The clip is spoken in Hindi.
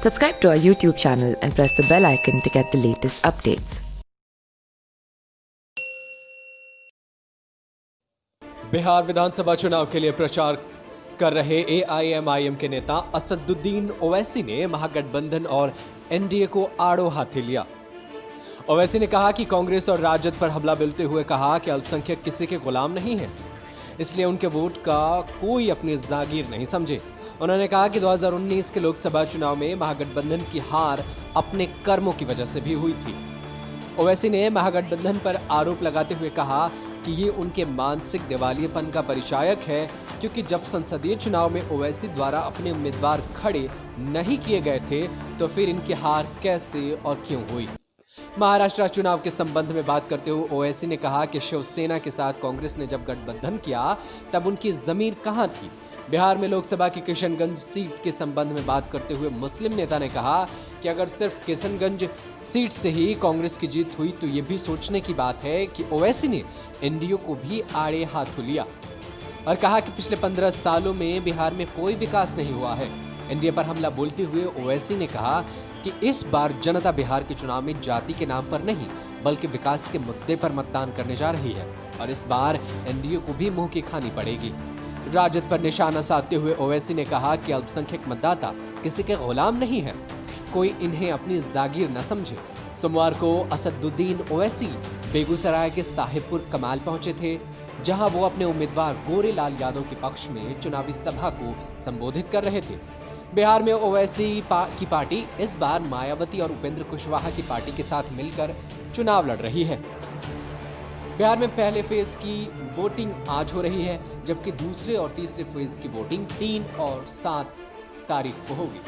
Subscribe to our YouTube channel and press the bell icon to get the latest updates. Bihar विधानसभा चुनाव के लिए प्रचार कर रहे एआईएमआईएम के नेता असदुद्दीन ओवैसी ने महागठबंधन और एनडीए को आड़ो हाथी लिया। ओवैसी ने कहा कि कांग्रेस और राजद पर हमला बोलते हुए कहा कि अल्पसंख्यक किसी के गुलाम नहीं है, इसलिए उनके वोट का कोई अपनी जागीर नहीं समझे। उन्होंने कहा कि 2019 के लोकसभा चुनाव में महागठबंधन की हार अपने कर्मों की वजह से भी हुई थी। ओवैसी ने महागठबंधन पर आरोप लगाते हुए कहा कि ये उनके मानसिक दिवालियेपन का परिचायक है, क्योंकि जब संसदीय चुनाव में ओवैसी द्वारा अपने उम्मीदवार खड़े नहीं किए गए थे तो फिर इनकी हार कैसे और क्यों हुई। महाराष्ट्र चुनाव के संबंध में बात करते हुए ओवैसी ने कहा कि शिवसेना के साथ कांग्रेस ने जब गठबंधन किया तब उनकी जमीर कहां थी। बिहार में लोकसभा की किशनगंज सीट के संबंध में बात करते हुए मुस्लिम नेता ने कहा कि अगर सिर्फ किशनगंज सीट से ही कांग्रेस की जीत हुई तो ये भी सोचने की बात है कि ओवैसी ने एनडीए को भी आड़े हाथों लिया और कहा कि पिछले 15 सालों में बिहार में कोई विकास नहीं हुआ है। एनडीए पर हमला बोलते हुए ओवैसी ने कहा कि इस बार जनता बिहार के चुनाव में जाति के नाम पर नहीं बल्कि विकास के मुद्दे पर मतदान करने जा रही है और इस बार एनडीए को भी मुंह की खानी पड़ेगी। राजद पर निशाना साधते हुए ओवैसी ने कहा कि अल्पसंख्यक मतदाता किसी के गुलाम नहीं है, कोई इन्हें अपनी जागीर न समझे। सोमवार को असदुद्दीन ओवैसी बेगूसराय के साहिबपुर कमाल पहुंचे थे, जहां वो अपने उम्मीदवार गोरेलाल यादव के पक्ष में चुनावी सभा को संबोधित कर रहे थे। बिहार में ओवैसी की पार्टी इस बार मायावती और उपेंद्र कुशवाहा की पार्टी के साथ मिलकर चुनाव लड़ रही है। बिहार में पहले फेज की वोटिंग आज हो रही है, जबकि दूसरे और तीसरे फेज की वोटिंग 3 और 7 तारीख को होगी।